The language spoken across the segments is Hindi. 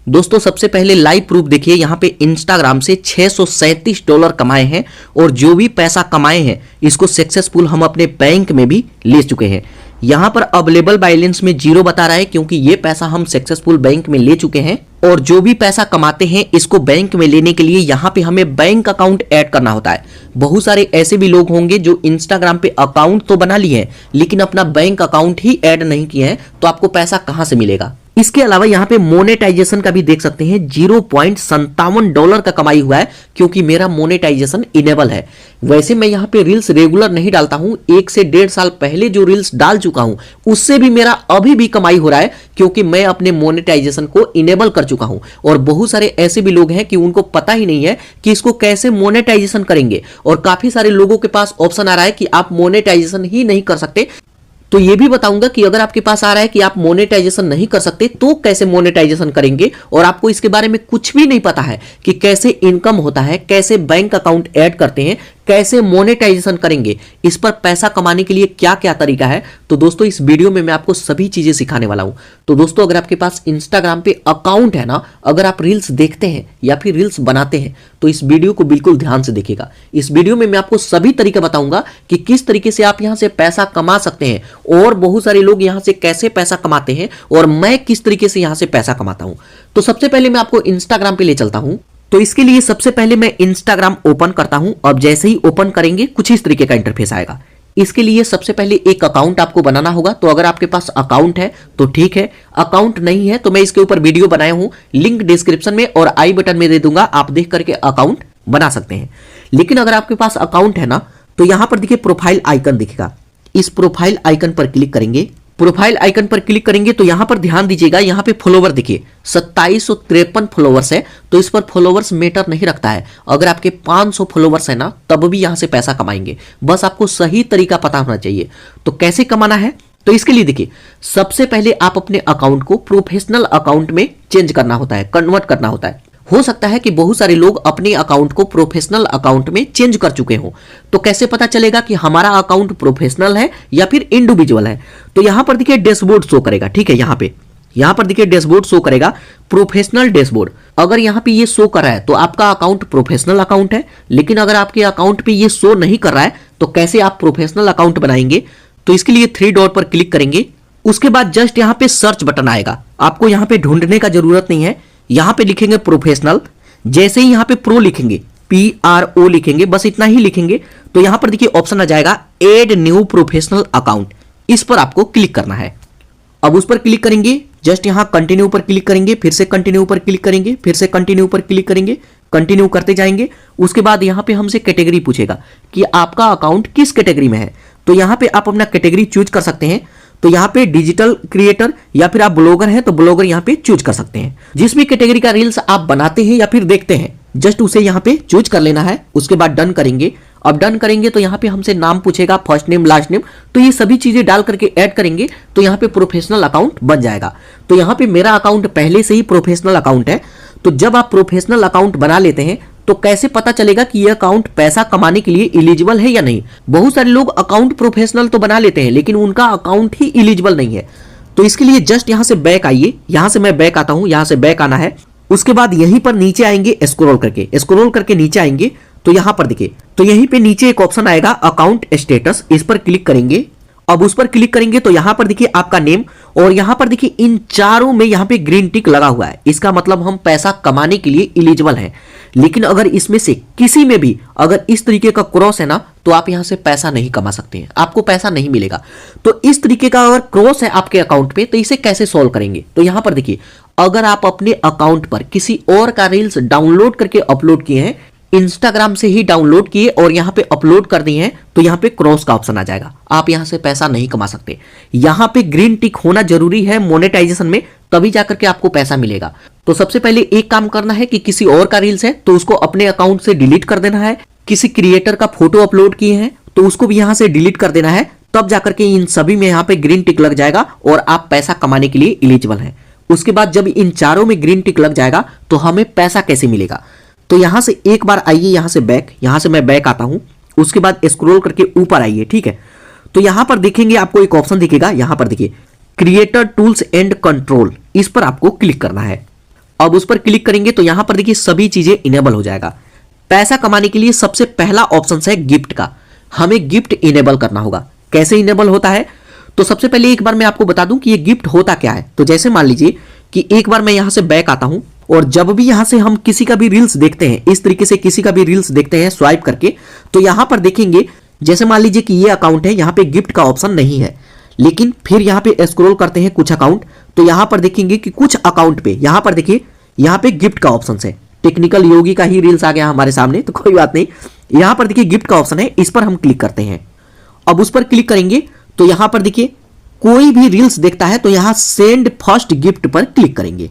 दोस्तों सबसे पहले लाइव प्रूफ देखिए, यहाँ पे इंस्टाग्राम से $637 कमाए हैं और जो भी पैसा कमाए हैं इसको सक्सेसफुल हम अपने बैंक में भी ले चुके हैं। यहाँ पर अवेलेबल बैलेंस में 0 बता रहा है क्योंकि ये पैसा हम सक्सेसफुल बैंक में ले चुके हैं। और जो भी पैसा कमाते हैं इसको बैंक में लेने के लिए यहाँ पे हमें बैंक अकाउंट ऐड करना होता है। बहुत सारे ऐसे भी लोग होंगे जो इंस्टाग्राम पे अकाउंट तो बना लिए हैं लेकिन अपना बैंक अकाउंट ही ऐड नहीं किए हैं, तो आपको पैसा कहां से मिलेगा। इसके अलावा यहाँ पे मोनेटाइजेशन का भी देख सकते हैं, $0.57 का कमाई हुआ है क्योंकि मेरा मोनेटाइजेशन इनेबल है। वैसे मैं यहाँ पे रील्स रेगुलर नहीं डालता हूँ, 1 से 1.5 साल पहले जो रील्स डाल चुका हूँ उससे भी मेरा अभी भी कमाई हो रहा है क्योंकि मैं अपने मोनेटाइजेशन को इनेबल कर चुका हूँ। और बहुत सारे ऐसे भी लोग हैं कि उनको पता ही नहीं है कि इसको कैसे मोनेटाइजेशन करेंगे, और काफी सारे लोगों के पास ऑप्शन आ रहा है कि आप मोनेटाइजेशन ही नहीं कर सकते। तो ये भी बताऊंगा कि अगर आपके पास आ रहा है कि आप मोनेटाइजेशन नहीं कर सकते तो कैसे मोनेटाइजेशन करेंगे, और आपको इसके बारे में कुछ भी नहीं पता है कि कैसे इनकम होता है, कैसे बैंक अकाउंट ऐड करते हैं, कैसे मोनेटाइजेशन करेंगे, इस पर पैसा कमाने के लिए क्या क्या तरीका है, तो दोस्तों इस वीडियो में मैं आपको सभी चीजें सिखाने वाला हूं। तो दोस्तों अगर आपके पास इंस्टाग्राम पे अकाउंट है ना, अगर आप रील्स देखते हैं या फिर रील्स बनाते हैं तो इस वीडियो को बिल्कुल ध्यान से देखिएगा। इस वीडियो में मैं आपको सभी तरीके बताऊंगा कि किस तरीके से आप यहां से पैसा कमा सकते हैं, और बहुत सारे लोग यहां से कैसे पैसा कमाते हैं और मैं किस तरीके से यहां से पैसा कमाता हूं। तो सबसे पहले मैं आपको इंस्टाग्राम पे ले चलता हूं। तो इसके लिए सबसे पहले मैं इंस्टाग्राम ओपन करता हूं। अब जैसे ही ओपन करेंगे कुछ इस तरीके का इंटरफेस आएगा। इसके लिए सबसे पहले एक अकाउंट आपको बनाना होगा। तो अगर आपके पास अकाउंट है तो ठीक है, अकाउंट नहीं है तो मैं इसके ऊपर वीडियो बनाया हूं, लिंक डिस्क्रिप्शन में और आई बटन में दे दूंगा, आप देख करके अकाउंट बना सकते हैं। लेकिन अगर आपके पास अकाउंट है ना, तो यहां पर देखिए प्रोफाइल आइकन दिखेगा, इस प्रोफाइल आइकन पर क्लिक करेंगे। प्रोफाइल आइकन पर क्लिक करेंगे तो यहां पर ध्यान दीजिएगा, यहां पे फॉलोवर देखिए 2753 फॉलोवर्स है, तो इस पर फॉलोवर्स मैटर नहीं रखता है। अगर आपके 500 फॉलोवर्स है ना तब भी यहां से पैसा कमाएंगे, बस आपको सही तरीका पता होना चाहिए। तो कैसे कमाना है, तो इसके लिए देखिए सबसे पहले आप अपने अकाउंट को प्रोफेशनल अकाउंट में चेंज करना होता है, कन्वर्ट करना होता है। हो सकता है कि बहुत सारे लोग अपने अकाउंट को प्रोफेशनल अकाउंट में चेंज कर चुके हों, तो कैसे पता चलेगा कि हमारा अकाउंट प्रोफेशनल है या फिर इंडिविजुअल है। तो यहां पर देखिए डैशबोर्ड शो करेगा, ठीक है, यहां पर देखिए डैशबोर्ड शो करेगा, प्रोफेशनल डैशबोर्ड। अगर यहां पे ये शो कर रहा है तो आपका अकाउंट प्रोफेशनल अकाउंट है, लेकिन अगर आपके अकाउंट पे ये शो नहीं कर रहा है तो कैसे आप प्रोफेशनल अकाउंट बनाएंगे। तो इसके लिए 3 डॉट पर क्लिक करेंगे, उसके बाद जस्ट यहां पे सर्च बटन आएगा, आपको यहां पे ढूंढने का जरूरत नहीं है, यहां पे लिखेंगे प्रोफेशनल। जैसे ही यहां पे प्रो लिखेंगे, PRO लिखेंगे, बस इतना ही लिखेंगे, तो यहां पर देखिए ऑप्शन आ जाएगा एड न्यू प्रोफेशनल अकाउंट, इस पर आपको क्लिक करना है। अब उस पर क्लिक करेंगे, जस्ट यहां कंटिन्यू पर क्लिक करेंगे, फिर से कंटिन्यू पर क्लिक करेंगे, फिर से कंटिन्यू पर क्लिक करेंगे, कंटिन्यू करते जाएंगे। उसके बाद यहां पे हमसे कैटेगरी पूछेगा कि आपका अकाउंट किस कैटेगरी में है, तो यहां पे आप अपना कैटेगरी चूज कर सकते हैं। तो यहां पे डिजिटल क्रिएटर या फिर आप ब्लॉगर हैं तो ब्लॉगर यहां पे चूज कर सकते हैं। जिस भी कैटेगरी का रील्स आप बनाते हैं या फिर देखते हैं जस्ट उसे यहां पे चूज कर लेना है। उसके बाद डन करेंगे। अब डन करेंगे तो यहां पे हमसे नाम पूछेगा, फर्स्ट नेम लास्ट नेम, तो ये सभी चीजें डाल करके ऐड करेंगे तो यहां पे प्रोफेशनल अकाउंट बन जाएगा। तो यहां पे मेरा अकाउंट पहले से ही प्रोफेशनल अकाउंट है। तो जब आप प्रोफेशनल अकाउंट बना लेते हैं तो कैसे पता चलेगा कि यह अकाउंट पैसा कमाने के लिए एलिजिबल है या नहीं। बहुत सारे लोग अकाउंट प्रोफेशनल तो बना लेते हैं लेकिन उनका अकाउंट ही एलिजिबल नहीं है। तो इसके लिए जस्ट यहां से बैक आइए, यहां से मैं बैक आता हूं, यहां से बैक आना है। उसके बाद यहीं पर नीचे आएंगे, स्क्रॉल करके नीचे आएंगे तो यहां पर देखिए, तो यहीं पे नीचे एक ऑप्शन आएगा अकाउंट स्टेटस, इस पर क्लिक करेंगे। अब उस पर क्लिक करेंगे तो यहां पर देखिए आपका नेम, और यहां पर देखिए इन चारों में यहां पे ग्रीन टिक लगा हुआ है, इसका मतलब हम पैसा कमाने के लिए एलिजिबल हैं। लेकिन अगर इसमें से किसी में भी अगर इस तरीके का क्रॉस है ना तो आप यहां से पैसा नहीं कमा सकते हैं, आपको पैसा नहीं मिलेगा। तो इस तरीके का अगर क्रॉस है आपके अकाउंट पे तो इसे कैसे सॉल्व करेंगे, तो यहां पर देखिए अगर आप अपने अकाउंट पर किसी और का रील्स डाउनलोड करके अपलोड किए हैं, इंस्टाग्राम से ही डाउनलोड किए और यहां पे अपलोड कर दिए हैं, तो यहां पे क्रॉस का ऑप्शन आ जाएगा, आप यहां से पैसा नहीं कमा सकते। यहां पे ग्रीन टिक होना जरूरी है मोनेटाइजेशन में, तभी जाकर के आपको पैसा मिलेगा। तो सबसे पहले एक काम करना है कि किसी और का रील्स है तो उसको अपने अकाउंट से डिलीट कर देना है, किसी क्रिएटर का फोटो अपलोड किए हैं तो उसको भी यहां से डिलीट कर देना है, तब जाकर के इन सभी में यहां पे ग्रीन टिक लग जाएगा और आप पैसा कमाने के लिए एलिजिबल हैं। उसके बाद जब इन चारों में ग्रीन टिक लग जाएगा तो हमें पैसा कैसे मिलेगा, तो यहां से एक बार आइए, यहां से बैक, यहां से मैं बैक आता हूं। उसके बाद स्क्रॉल करके ऊपर आइए, ठीक है। तो यहां पर देखेंगे आपको एक ऑप्शन दिखेगा, यहां पर देखिए क्रिएटर टूल्स एंड कंट्रोल, इस पर आपको क्लिक करना है। अब उस पर क्लिक करेंगे तो यहां पर देखिए सभी चीजें इनेबल हो जाएगा। पैसा कमाने के लिए सबसे पहला ऑप्शन है गिफ्ट का, हमें गिफ्ट इनेबल करना होगा। कैसे इनेबल होता है, तो सबसे पहले एक बार मैं आपको बता दूं कि ये गिफ्ट होता क्या है। तो जैसे मान लीजिए कि एक बार मैं यहां से बैक आता हूं और जब भी यहां से हम किसी का भी रील्स देखते हैं, इस तरीके से किसी का भी रील्स देखते हैं स्वाइप करके, तो यहां पर देखेंगे जैसे मान लीजिए कि ये अकाउंट है, यहां पे गिफ्ट का ऑप्शन नहीं है, लेकिन फिर यहां पे स्क्रॉल करते हैं कुछ अकाउंट, तो यहां पर देखेंगे कि कुछ अकाउंट पे यहां पर देखिए यहां पे गिफ्ट का ऑप्शन है। टेक्निकल योगी का ही रील्स आ गया हमारे सामने, तो कोई बात नहीं, यहां पर देखिए गिफ्ट का ऑप्शन है, इस पर हम क्लिक करते हैं। अब उस पर क्लिक करेंगे तो यहां पर देखिए कोई भी रील्स देखता है तो यहां सेंड फर्स्ट गिफ्ट पर क्लिक करेंगे।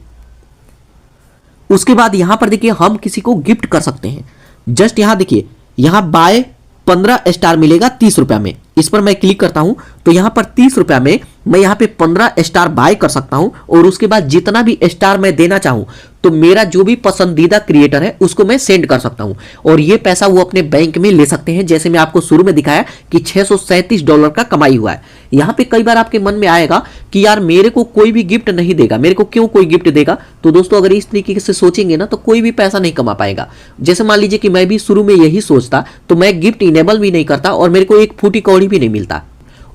उसके बाद यहां पर देखिए हम किसी को गिफ्ट कर सकते हैं। जस्ट यहां देखिए यहां बाय 15 स्टार मिलेगा 30 रुपया में, इस पर मैं क्लिक करता हूं तो यहां पर 30 रुपया में मैं यहां पे 15 स्टार बाय कर सकता हूं और उसके बाद जितना भी स्टार मैं देना चाहूं तो मेरा जो भी पसंदीदा क्रिएटर है उसको मैं सेंड कर सकता हूं और ये पैसा वो अपने बैंक में ले सकते हैं। जैसे मैं आपको शुरू में दिखाया कि $637 का कमाई हुआ है। यहां पे कई बार आपके मन में आएगा कि यार मेरे को कोई भी गिफ्ट नहीं देगा, मेरे को क्यों कोई गिफ्ट देगा। तो दोस्तों अगर इस तरीके से सोचेंगे ना तो कोई भी पैसा नहीं कमा पाएगा। जैसे मान लीजिए कि मैं भी शुरू में यही सोचता तो मैं गिफ्ट इनेबल भी नहीं करता और मेरे को एक फूटी कौड़ी भी नहीं मिलता।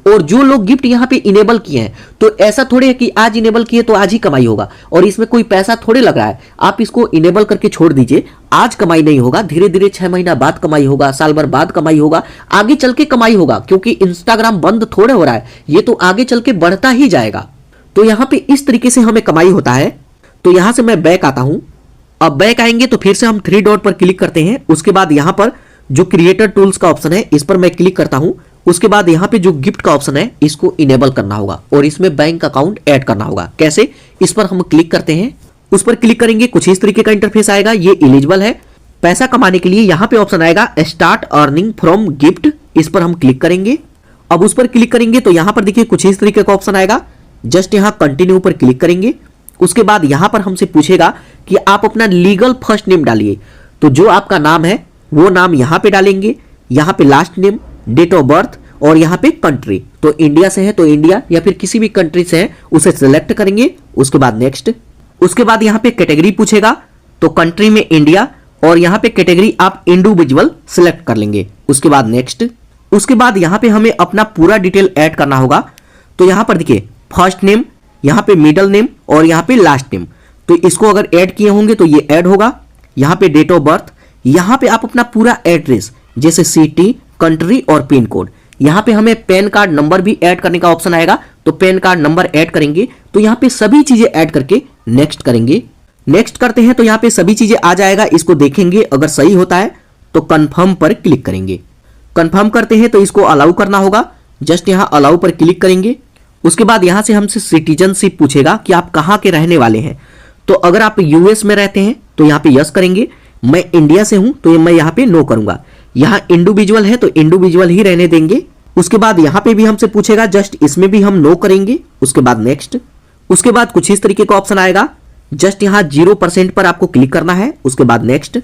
और जो लोग गिफ्ट यहां पे इनेबल किए हैं तो ऐसा थोड़े है कि आज इनेबल किए तो आज ही कमाई होगा और इसमें कोई पैसा थोड़े लग रहा है। आप इसको इनेबल करके छोड़ दीजिए, आज कमाई नहीं होगा, धीरे धीरे 6 महीना बाद कमाई होगा, साल भर बाद कमाई होगा, आगे चल के कमाई होगा, क्योंकि इंस्टाग्राम बंद थोड़े हो रहा है, ये तो आगे चल के बढ़ता ही जाएगा। तो यहां पे इस तरीके से हमें कमाई होता है। तो यहां से मैं बैक आता हूं। अब बैक आएंगे तो फिर से हम 3 डॉट पर क्लिक करते हैं। उसके बाद यहां पर जो क्रिएटर टूल्स का ऑप्शन है इस पर मैं क्लिक करता हूं। उसके बाद यहां पे जो गिफ्ट का ऑप्शन है इसको इनेबल करना होगा और इसमें बैंक अकाउंट ऐड करना होगा। कैसे, इस पर हम क्लिक करते हैं। उस पर क्लिक करेंगे कुछ इस तरीके का इंटरफेस आएगा। ये एलिजिबल है पैसा कमाने के लिए। यहां पे ऑप्शन आएगा स्टार्ट अर्निंग फ्रॉम गिफ्ट, इस पर हम क्लिक करेंगे। अब उस पर क्लिक करेंगे तो यहां पर देखिए कुछ इस तरीके का ऑप्शन आएगा। जस्ट यहां कंटिन्यू पर क्लिक करेंगे। उसके बाद यहां पर हमसे पूछेगा कि आप अपना लीगल फर्स्ट नेम डालिए। तो जो आपका नाम है वो नाम यहां पे डालेंगे, यहां पे last name, date of birth और यहां पे कंट्री। तो इंडिया से है तो इंडिया या फिर किसी भी कंट्री से है उसे सिलेक्ट करेंगे। उसके बाद नेक्स्ट। उसके बाद यहां पे कैटेगरी पूछेगा तो कंट्री में इंडिया और यहां पे कैटेगरी आप इंडिविजुअल सिलेक्ट कर लेंगे। उसके बाद नेक्स्ट। उसके बाद यहां पे हमें अपना पूरा डिटेल ऐड करना होगा। तो यहां पर देखिए फर्स्ट नेम, यहां पे मिडिल नेम और यहां पे लास्ट नेम, तो इसको अगर ऐड किए होंगे तो ये ऐड होगा। यहां पे डेट ऑफ बर्थ, यहां पे आप अपना पूरा एड्रेस जैसे सिटी, कंट्री और पिन कोड। यहां पे हमें पैन कार्ड नंबर भी ऐड करने का ऑप्शन आएगा तो पैन कार्ड नंबर ऐड करेंगे। तो यहां पे सभी चीजें ऐड करके नेक्स्ट करेंगे। नेक्स्ट करते हैं तो यहां पे सभी चीजें आ जाएगा। इसको देखेंगे, अगर सही होता है तो कंफर्म पर क्लिक करेंगे। कंफर्म करते हैं तो इसको अलाउ करना होगा। जस्ट यहां अलाउ पर क्लिक करेंगे। उसके बाद यहां से हमसे सिटीजनशिप पूछेगा कि आप कहां के रहने वाले हैं। तो अगर आप यूएस में रहते हैं तो यहां पे यस करेंगे। मैं इंडिया से हूं तो मैं यहां पे नो करूंगा। यहां इंडिविजुअल है तो इंडिविजुअल ही रहने देंगे। उसके बाद यहां पे भी हमसे पूछेगा, जस्ट इसमें भी हम नो करेंगे। उसके बाद नेक्स्ट। उसके बाद कुछ इस तरीके का ऑप्शन आएगा। जस्ट यहां 0% पर आपको क्लिक करना है। उसके बाद नेक्स्ट।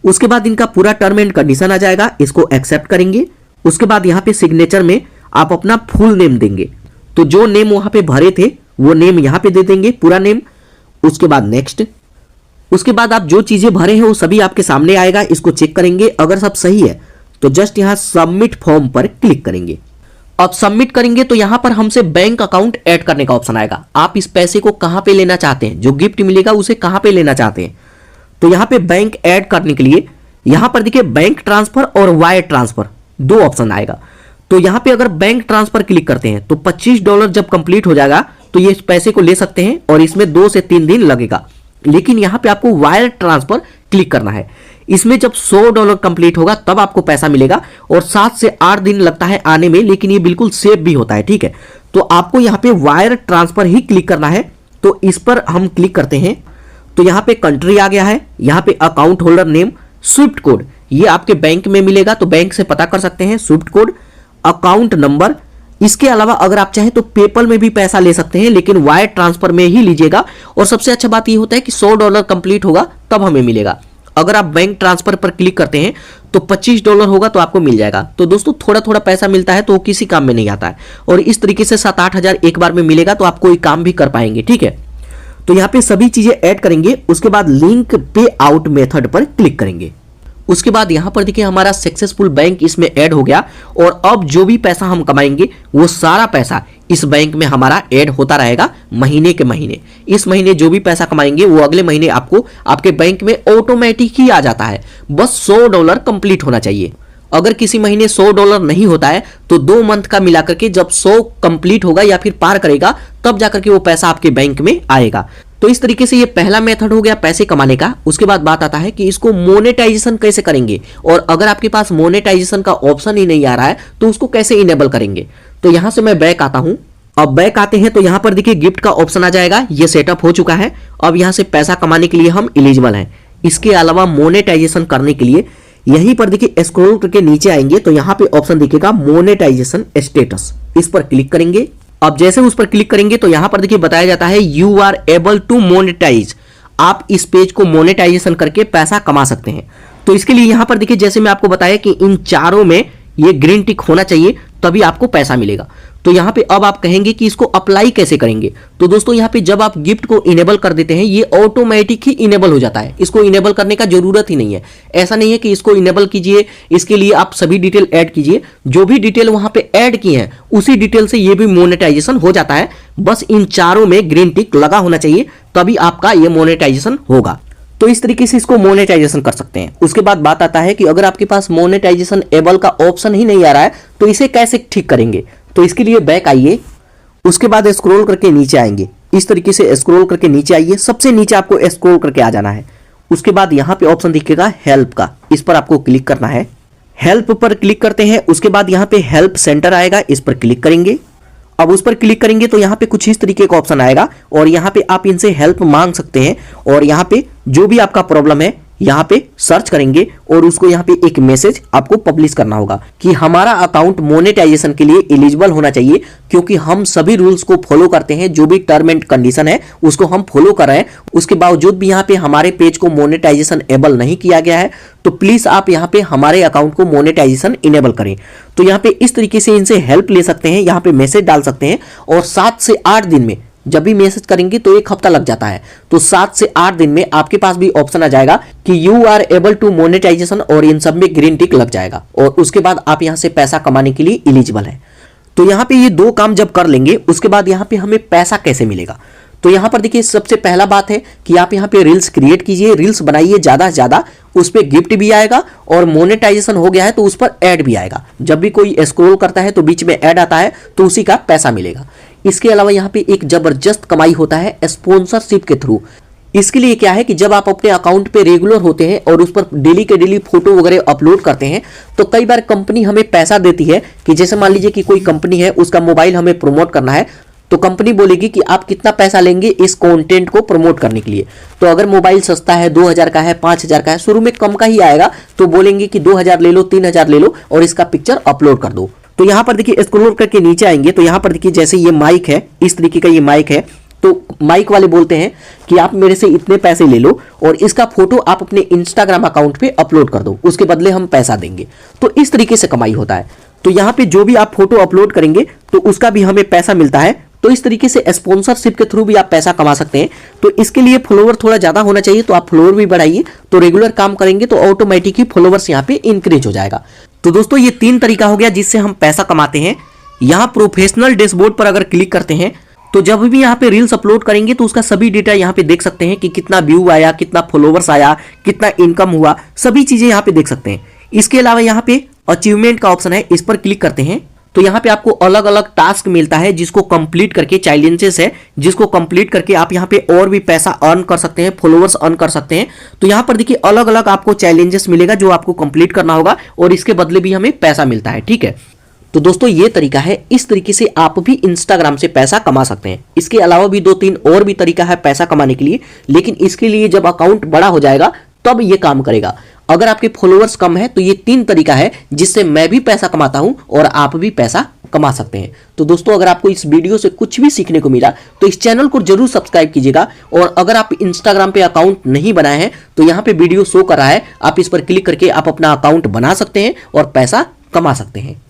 उसके बाद इनका पूरा टर्म एंड कंडीशन आ जाएगा, इसको एक्सेप्ट करेंगे। उसके बाद यहां पे सिग्नेचर में आप अपना फुल नेम देंगे। तो जो नेम वहां पे भरे थे वो नेम यहां पे दे देंगे, पूरा नेम। उसके बाद नेक्स्ट। उसके बाद आप जो चीजें भरे हैं वो सभी आपके सामने आएगा, इसको चेक करेंगे। अगर सब सही है तो जस्ट यहां सबमिट फॉर्म पर क्लिक करेंगे। अब सबमिट करेंगे तो यहां पर हमसे बैंक अकाउंट ऐड करने का ऑप्शन आएगा। आप इस पैसे को कहां पे लेना चाहते हैं, जो गिफ्ट मिलेगा उसे कहां पे लेना चाहते हैं। तो यहां पे बैंक ऐड करने के लिए यहां पर देखिए बैंक ट्रांसफर और वायर ट्रांसफर 2 ऑप्शन आएगा। तो यहां पे अगर बैंक ट्रांसफर क्लिक करते हैं तो $25 जब कंप्लीट हो जाएगा तो ये इस पैसे को ले सकते हैं और इसमें 2 से 3 दिन लगेगा। लेकिन यहां पे आपको वायर ट्रांसफर क्लिक करना है। इसमें जब $100 कंप्लीट होगा तब आपको पैसा मिलेगा और 7 से 8 दिन लगता है आने में, लेकिन ये बिल्कुल सेफ भी होता है, ठीक है। तो आपको यहां पे वायर ट्रांसफर ही क्लिक करना है। तो इस पर हम क्लिक करते हैं तो यहां पे कंट्री आ गया है। यहां पे account holder name, Swift code ये आपके बैंक में मिलेगा तो बैंक से पता कर सकते हैं, स्विफ्ट कोड, अकाउंट नंबर। इसके अलावा अगर आप चाहें तो पेपल में भी पैसा ले सकते हैं, लेकिन वायर ट्रांसफर में ही लीजिएगा। और सबसे अच्छा बात यह होता है कि $100 कंप्लीट होगा तब हमें मिलेगा। अगर आप बैंक ट्रांसफर पर क्लिक करते हैं तो $25 होगा तो आपको मिल जाएगा। तो दोस्तों थोड़ा थोड़ा पैसा मिलता है तो वो किसी काम में नहीं आता है और इस तरीके से 7-8 हज़ार एक बार में मिलेगा तो आप कोई काम भी कर पाएंगे, ठीक है। तो यहाँ पे सभी चीजें ऐड करेंगे, उसके बाद लिंक पे आउट मेथड पर क्लिक करेंगे। उसके बाद यहाँ पर देखिए हमारा सक्सेसफुल बैंक इसमें ऐड हो गया और अब जो भी पैसा हम कमाएंगे वो सारा पैसा इस बैंक में हमारा ऐड होता रहेगा महीने के महीने। इस महीने जो भी पैसा कमाएंगे वो अगले महीने आपको आपके बैंक में ऑटोमेटिक ही आ जाता है। बस $100 कंप्लीट होना चाहिए। अगर किसी महीने $100 नहीं होता है तो 2 मंथ का मिला करके जब 100 कंप्लीट होगा या फिर पार करेगा तब जाकर के वो पैसा आपके बैंक में आएगा। तो इस तरीके से ये पहला मेथड हो गया पैसे कमाने का। उसके बाद बात आता है कि इसको मोनेटाइजेशन कैसे करेंगे, और अगर आपके पास मोनेटाइजेशन का ऑप्शन ही नहीं आ रहा है तो उसको कैसे इनेबल करेंगे। तो यहां से मैं बैक आता हूं। अब बैक आते हैं तो यहां पर देखिए गिफ्ट का ऑप्शन आ जाएगा, ये सेटअप हो चुका है। अब यहां से पैसा कमाने के लिए हम एलिजिबल हैं। इसके अलावा मोनेटाइजेशन करने के लिए यहीं पर देखिए स्क्रॉल करके नीचे आएंगे तो यहां पे ऑप्शन दिखेगा मोनेटाइजेशन स्टेटस, इस पर क्लिक करेंगे। अब जैसे उस पर क्लिक करेंगे तो यहां पर देखिए बताया जाता है you are able to monetise, आप इस पेज को मोनेटाइजेशन करके पैसा कमा सकते हैं। तो इसके लिए यहां पर देखिए जैसे मैं आपको बताया कि इन चारों में ये ग्रीन टिक होना चाहिए तभी आपको पैसा मिलेगा। तो यहां पे अब आप कहेंगे कि इसको अप्लाई कैसे करेंगे। तो दोस्तों यहां पे जब आप गिफ्ट को इनेबल कर देते हैं ये ऑटोमेटिक ही इनेबल हो जाता है, इसको इनेबल करने का जरूरत ही नहीं है। ऐसा नहीं है कि इसको इनेबल कीजिए, इसके लिए आप सभी डिटेल ऐड कीजिए। जो भी डिटेल वहां पे ऐड किए हैं उसी डिटेल से ये भी मोनेटाइजेशन हो जाता है। बस इन चारों में ग्रीन टिक लगा होना चाहिए तभी आपका ये मोनेटाइजेशन होगा। तो इस तरीके से इसको मोनेटाइजेशन कर सकते हैं। उसके बाद बात आता है कि अगर आपके पास मोनेटाइजेशन एबल का ऑप्शन ही नहीं आ रहा है तो इसे कैसे ठीक करेंगे। तो इसके लिए बैक आइए, उसके बाद स्क्रॉल करके नीचे आएंगे। इस तरीके से स्क्रॉल करके नीचे आइए, सबसे नीचे आपको स्क्रॉल करके आ जाना है। उसके बाद यहां पे ऑप्शन दिखेगा हेल्प का, इस पर आपको क्लिक करना है। हेल्प पर क्लिक करते हैं, उसके बाद यहां पे हेल्प सेंटर आएगा, इस पर क्लिक करेंगे। अब उस पर क्लिक करेंगे तो यहाँ पे कुछ इस तरीके का ऑप्शन आएगा और यहाँ पे आप इनसे हेल्प मांग सकते हैं और यहाँ पे जो भी आपका प्रॉब्लम है यहाँ पे सर्च करेंगे और उसको यहाँ पे एक मैसेज आपको पब्लिश करना होगा कि हमारा अकाउंट मोनेटाइजेशन के लिए एलिजिबल होना चाहिए, क्योंकि हम सभी रूल्स को फॉलो करते हैं, जो भी टर्म एंड कंडीशन है उसको हम फॉलो कर रहे हैं। उसके बावजूद भी यहाँ पे हमारे पेज को मोनेटाइजेशन एबल नहीं किया गया है, तो प्लीज आप यहाँ पे हमारे अकाउंट को मोनेटाइजेशन इनेबल करें। तो यहाँ पे इस तरीके से इनसे हेल्प ले सकते हैं, यहाँ पे मैसेज डाल सकते हैं और 7 से 8 दिन में, जब भी मैसेज करेंगे तो 1 हफ्ता लग जाता है, तो 7 से 8 दिन में आपके पास भी ऑप्शन आ जाएगा कि you are able to monetisation और इन सब में ग्रीन टिक लग जाएगा और उसके बाद आप यहां से पैसा कमाने के लिए एलिजिबल है। तो यहां पे ये 2 काम जब कर लेंगे उसके बाद यहां पे हमें पैसा कैसे मिलेगा। तो यहां पर देखिए सबसे पहला बात है कि आप यहां पे रील्स क्रिएट कीजिए, रील्स बनाइए ज्यादा से ज्यादा, उस पे गिफ्ट भी आएगा और मोनेटाइजेशन हो गया है तो उस पर ऐड भी आएगा। जब भी कोई स्क्रॉल करता है तो बीच में ऐड आता है तो उसी का पैसा मिलेगा। इसके अलावा यहाँ पे एक जबरदस्त कमाई होता है स्पॉन्सरशिप के थ्रू। इसके लिए क्या है कि जब आप अपने अकाउंट पे रेगुलर होते हैं और उस पर डेली के डेली फोटो वगैरह अपलोड करते हैं तो कई बार कंपनी हमें पैसा देती है कि जैसे मान लीजिए कि कोई कंपनी है, उसका मोबाइल हमें प्रमोट करना है तो कंपनी बोलेगी कि आप कितना पैसा लेंगे इस कंटेंट को प्रमोट करने के लिए। तो अगर मोबाइल सस्ता है, 2000 का है, 5000 का है, शुरू में कम का ही आएगा, तो बोलेंगे कि 2000 ले लो, 3000 ले लो और इसका पिक्चर अपलोड कर दो। तो यहाँ पर देखिए स्क्रॉल करके नीचे आएंगे तो यहाँ पर देखिए जैसे ये माइक है, इस तरीके का ये माइक है, तो माइक वाले बोलते हैं कि आप मेरे से इतने पैसे ले लो और इसका फोटो आप अपने इंस्टाग्राम अकाउंट पे अपलोड कर दो, उसके बदले हम पैसा देंगे। तो इस तरीके से कमाई होता है। तो यहाँ पे जो भी आप फोटो अपलोड करेंगे तो उसका भी हमें पैसा मिलता है। तो इस तरीके से स्पॉन्सरशिप के थ्रू भी आप पैसा कमा सकते हैं। तो इसके लिए फॉलोवर थोड़ा ज्यादा होना चाहिए, तो आप फॉलोवर भी बढ़ाइए, तो रेगुलर काम करेंगे तो ऑटोमेटिक ही फॉलोवर्स यहाँ पे इंक्रीज हो जाएगा। तो दोस्तों ये 3 तरीका हो गया जिससे हम पैसा कमाते हैं। यहाँ प्रोफेशनल डैशबोर्ड पर अगर क्लिक करते हैं तो जब भी यहाँ पे रील्स अपलोड करेंगे तो उसका सभी डेटा यहाँ पे देख सकते हैं कि कितना व्यू आया, कितना फॉलोवर्स आया, कितना इनकम हुआ, सभी चीजें यहाँ पे देख सकते हैं। इसके अलावा यहाँ पे अचीवमेंट का ऑप्शन है, इस पर क्लिक करते हैं तो यहाँ पे आपको अलग अलग टास्क मिलता है जिसको कंप्लीट करके, चैलेंजेस है जिसको कंप्लीट करके आप यहाँ पे और भी पैसा अर्न कर सकते हैं, फॉलोवर्स अर्न कर सकते हैं। तो यहाँ पर देखिए अलग अलग आपको चैलेंजेस मिलेगा जो आपको कंप्लीट करना होगा और इसके बदले भी हमें पैसा मिलता है। ठीक है, तो दोस्तों ये तरीका है, इस तरीके से आप भी इंस्टाग्राम से पैसा कमा सकते हैं। इसके अलावा भी 2-3 और भी तरीका है पैसा कमाने के लिए, लेकिन इसके लिए जब अकाउंट बड़ा हो जाएगा तब ये काम करेगा। अगर आपके फॉलोअर्स कम है तो ये 3 तरीका है जिससे मैं भी पैसा कमाता हूं और आप भी पैसा कमा सकते हैं। तो दोस्तों अगर आपको इस वीडियो से कुछ भी सीखने को मिला तो इस चैनल को जरूर सब्सक्राइब कीजिएगा और अगर आप इंस्टाग्राम पे अकाउंट नहीं बनाए हैं तो यहाँ पे वीडियो शो कर रहा है, आप इस पर क्लिक करके आप अपना अकाउंट बना सकते हैं और पैसा कमा सकते हैं।